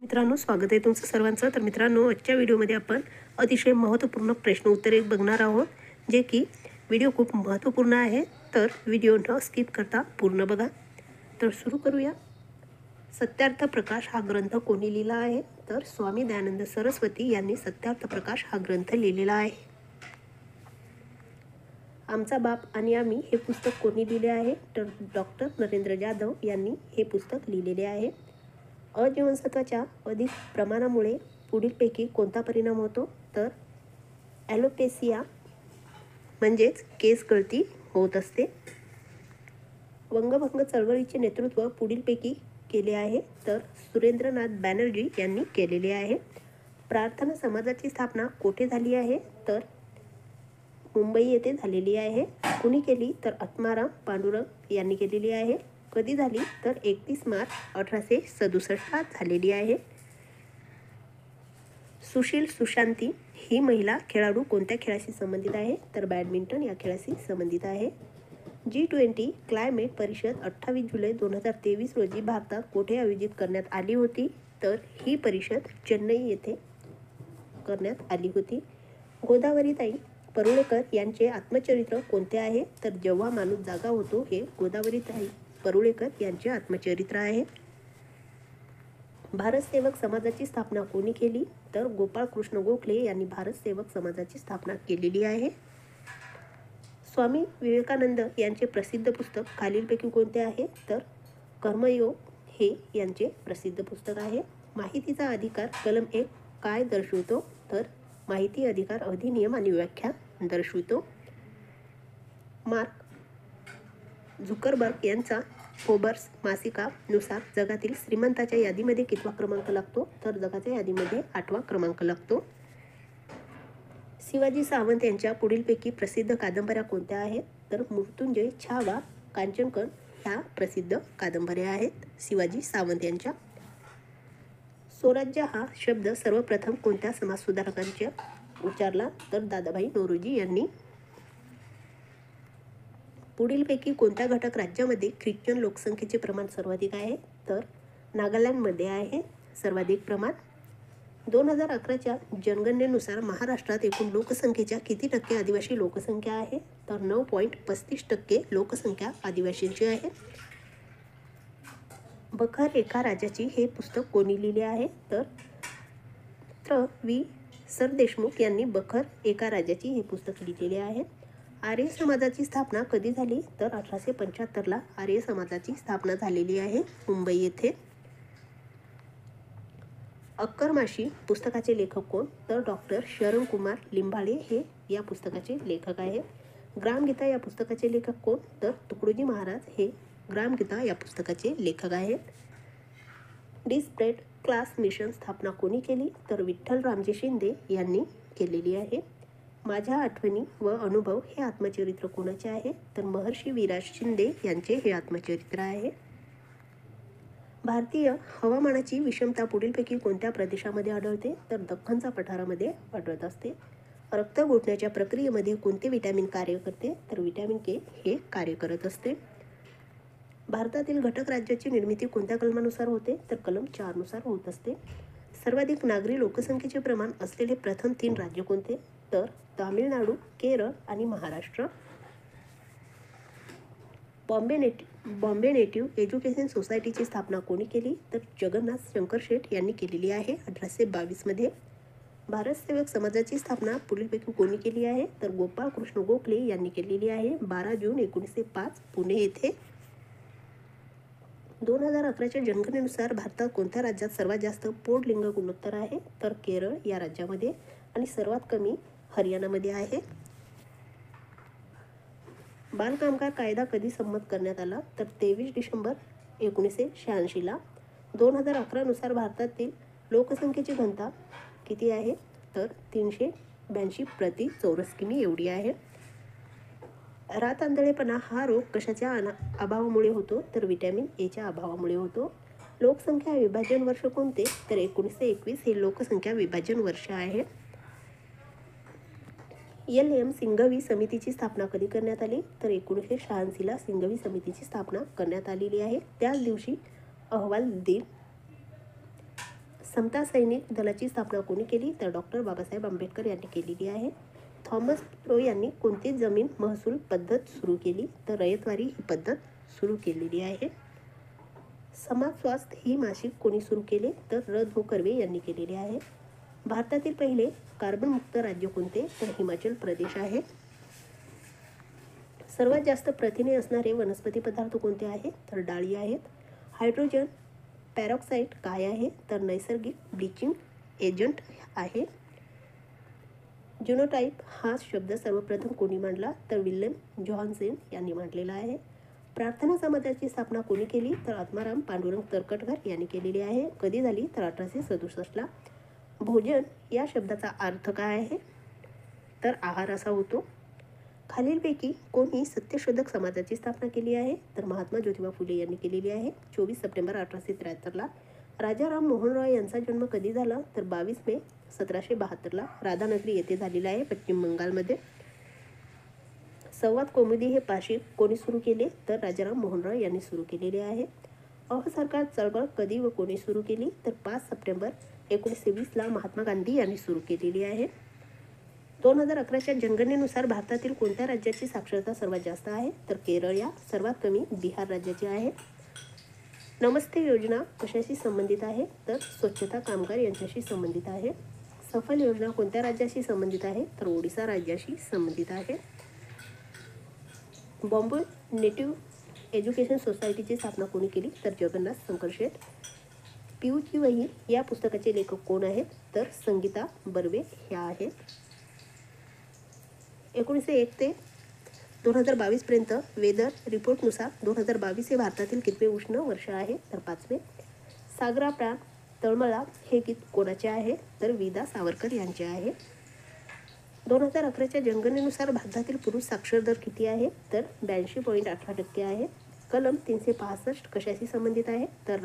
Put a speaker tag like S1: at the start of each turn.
S1: मित्रांनो, स्वागत आहे तुमचं सर्वांचं. तर मित्रांनो, आजच्या व्हिडिओमध्ये आपण अतिशय महत्त्वपूर्ण प्रश्न उत्तरे बघणार आहोत, जे की व्हिडिओ खूप महत्त्वपूर्ण आहे. तर व्हिडिओ न स्किप करता पूर्ण बघा. तर सुरू करूया. सत्यार्थ प्रकाश हा ग्रंथ कोणी लिहिला आहे? तर स्वामी दयानंद सरस्वती यांनी सत्यार्थ प्रकाश हा ग्रंथ लिहिलेला आहे. आमचा बाप आणि आम्ही हे पुस्तक कोणी लिहिले आहे? तर डॉक्टर नरेंद्र जाधव यांनी हे पुस्तक लिहिलेले आहे. अजीवनसत्वाच्या अधिक प्रमाणामुळे पुढीलपैकी कोणता परिणाम होतो? तर ॲलोपेसिया म्हणजेच केस गळती होत असते. वंगभंग चळवळीचे नेतृत्व पुढीलपैकी केले आहे? तर सुरेंद्रनाथ बॅनर्जी यांनी केलेले आहे. प्रार्थना समाजाची स्थापना कोठे झाली आहे? तर मुंबई येथे झालेली आहे. कुणी केली? तर आत्माराम पांडुरंग यांनी केलेली आहे. कधी झाली? तर 31 मार्च 1867 झालेली आहे. सुशील सुशांती ही महिला खेळाडू कोणत्या खेळाशी संबंधित आहे? तर बॅडमिंटन या खेळाशी संबंधित आहे. G20 क्लायमेट परिषद 28 जुलै 2023 रोजी भारतात कोठे आयोजित करण्यात आली होती? तर ही परिषद चेन्नई येथे करण्यात आली होती. गोदावरीताई परुळेकर यांचे आत्मचरित्र कोणते आहे? तर जेव्हा माणूस जागा होतो हे गोदावरीताई परुळेकर यांचे आत्मचरित्र आहे. भारत सेवक समाजाची स्थापना कोणी केली? तर गोपाळ कृष्ण गोखले यांनी भारत सेवक समाजाची स्थापना केलेली आहे. स्वामी विवेकानंद यांचे प्रसिद्ध पुस्तक खालीलपैकी कोणते आहे? तर कर्मयोग हे यांचे प्रसिद्ध पुस्तक आहे. माहितीचा अधिकार कलम 1 काय दर्शवतो? तर माहिती अधिकार अधिनियम आणि व्याख्या दर्शवितो. मार्क झुकरबर्ग यांचा फोर्ब्स मासिकानुसार जगातील श्रीमंताच्या यादीमध्ये कितवा क्रमांक लागतो? तर जगाच्या यादीमध्ये 8वा क्रमांक लागतो. शिवाजी सावंत यांच्या पुढीलपैकी प्रसिद्ध कादंबऱ्या कोणत्या आहेत? तर मृत्युंजय, छावा, कांचनकन ह्या प्रसिद्ध कादंबऱ्या आहेत शिवाजी सावंत यांच्या. स्वराज्य हा शब्द सर्वप्रथम कोणत्या समाजसुधारकांच्या उच्चारला? तर दादाभाई नौरोजी यांनी. पुढीलपैकी कोणत्या घटक राज्यामध्ये ख्रिश्चन लोकसंख्येचे प्रमाण सर्वाधिक आहे? तर नागालँडमध्ये आहे सर्वाधिक प्रमाण. 2011च्या जनगणनेनुसार महाराष्ट्रात एकूण लोकसंख्येच्या किती टक्के आदिवासी लोकसंख्या आहे? तर 9.35% लोकसंख्या आदिवासींची आहे. बखर एका राजाची हे पुस्तक कोणी लिहिले आहे? तर वि. सरदेशमुख यांनी बखर एका राजाची हे पुस्तक लिहिलेले आहे. आर्य समाजाची स्थापना कधी झाली? तर 1875ला आर्य समाजाची स्थापना झालेली आहे मुंबई येथे. अक्करमाशी पुस्तकाचे लेखक कोण? तर डॉक्टर शरणकुमार लिंबाळे हे या पुस्तकाचे लेखक आहेत. ग्रामगीता या पुस्तकाचे लेखक कोण? तर तुकडोजी महाराज हे ग्रामगीता या पुस्तकाचे लेखक आहेत. डिस्परेट क्लास मिशन स्थापना कोणी केली? तर विठ्ठल रामजी शिंदे यांनी केलेली आहे. माझ्या आठवणी व अनुभव हे आत्मचरित्र कोणाचे आहे? तर महर्षी विराज शिंदे यांचे हे आत्मचरित्र आहे. भारतीय हवामानाची विषमता पुढीलपैकी कोणत्या प्रदेशामध्ये आढळते? तर दख्खनच्या पठारामध्ये आढळत असते. रक्त गोठण्याच्या प्रक्रियेमध्ये कोणते विटॅमिन कार्य करते? तर विटॅमिन के हे कार्य करत असते. भारतातील घटक राज्याची निर्मिती कोणत्या कलमानुसार होते? तर कलम 4 नुसार होत असते. सर्वाधिक नागरी लोकसंख्येचे प्रमाण असलेले प्रथम 3 राज्य कोणते? तर तामिळनाडू, केरळ आणि महाराष्ट्र. बॉम्बे नेटिव्ह एज्युकेशन सोसायटीची स्थापना कोणी केली? तर जगन्नाथ शंकर शेठ यांनी केलेली आहे 1822 मध्ये. भारत सेवक समाजाची स्थापना पुढीलपैकी कोणी केली आहे? तर गोपाळ कृष्ण गोखले यांनी केलेली आहे 12 जून 1905 पुणे येथे. 2011च्या जनगणनेनुसार भारतात कोणत्या राज्यात सर्वात जास्त पौढलिंग गुणोत्तर आहे? तर केरळ या राज्यामध्ये आणि सर्वात कमी हरियाणामध्ये आहे. बालकामगार कायदा कधी संमत करण्यात आला? तर 23 डिसेंबर 1986ला. 2011 नुसार भारतातील लोकसंख्येची घनता किती आहे? तर 382 प्रति चौरस किमी एवढी आहे. रातआंधळेपणा हा रोग कशाच्या अभावामुळे होतो? तर विटॅमिन एच्या अभावामुळे होतो. लोकसंख्या विभाजन वर्ष कोणते? तर 1921 हे लोकसंख्या विभाजन वर्ष आहे. LM सिंघवी समितीची स्थापना कधी करण्यात आली? तर 1986ला सिंघवी समितीची स्थापना करण्यात आलेली आहे. त्याच दिवशी अहवाल दिन समता सैनिक दलाची स्थापना कोणी केली? तर डॉक्टर बाबासाहेब आंबेडकर यांनी केलेली आहे. थॉमस रो यांनी कोणती जमीन महसूल पद्धत सुरू केली? तर रयतवारी ही पद्धत सुरू केलेली आहे. समाज स्वास्थ्य ही मासिक कोणी सुरू केले? तर र धो कर्वे यांनी केलेले आहे. भारतातील पहिले कार्बनमुक्त राज्य कोणते? तर हिमाचल प्रदेश आहे. सर्वात जास्त प्रथिने असणारे वनस्पती पदार्थ कोणते आहेत? तर डाळी आहेत. हायड्रोजन पॅरॉक्साईड काय आहे? तर नैसर्गिक ब्लिचिंग एजंट आहे. जिनोटाइप हा शब्द सर्वप्रथम कोणी मांडला? तर विल्यम जोहान्सन यांनी मांडलेला आहे. प्रार्थना समाजाची स्थापना कोणी केली? तर आत्माराम पांडुरंग तरखडकर यांनी केलेली आहे. कधी झाली? तर 1867ला. भोजन या शब्दाचा अर्थ काय आहे? तर आहार असा होतो. खालीलपैकी कोणी सत्यशोधक समाजाची स्थापना केली आहे? तर महात्मा ज्योतिबा फुले यांनी केलेली आहे. 24 सप्टेंबर 1873ला. राजा राम मोहन रॉय यांचा जन्म कधी झाला? तर 22 मे 1772ला राधानगरी येथे झालेला आहे, पश्चिम बंगालमध्ये. संवाद कौमुदी हे पाक्षिक कोणी सुरू केले? तर राजाराम मोहन रॉय यांनी सुरू केलेले आहे. असहकार चळवळ कधी व कोणी सुरू केली? तर 5 सप्टेंबर 1920ला महात्मा गांधी यांनी सुरू केलेली आहे. 2011च्या जनगणनेनुसार भारतातील कोणत्या राज्याची साक्षरता सर्वात जास्त आहे? तर केरळ या, सर्वात कमी बिहार राज्याची आहे. नमस्ते योजना कशाशी संबंधित आहे? तर स्वच्छता कामगार यांच्याशी संबंधित आहे. सफल योजना कोणत्या राज्याशी संबंधित आहे? तर ओडिसा राज्याशी संबंधित आहे. बॉम्बे नेटिव्ह एज्युकेशन सोसायटीची स्थापना कोणी केली? तर जगन्नाथ शंकरशेठ. पिऊची वही या पुस्तकाचे लेखक कोण आहेत? तर संगीता बर्वे ह्या आहेत. 1901 ते 2022पर्यंत वेदर रिपोर्टनुसार 2022 हे भारतातील कितवे उष्ण वर्ष आहे? तर 5वे. सागरा प्राण तळमळा हे गीत कोणाचे आहे? तर विदा सावरकर यांचे आहे. 2011च्या जनगणनेनुसार भारतातील पुरुष साक्षर दर किती आहे? तर 82.18% आहे. कलम 365 कशाशी संबंधित आहे? तर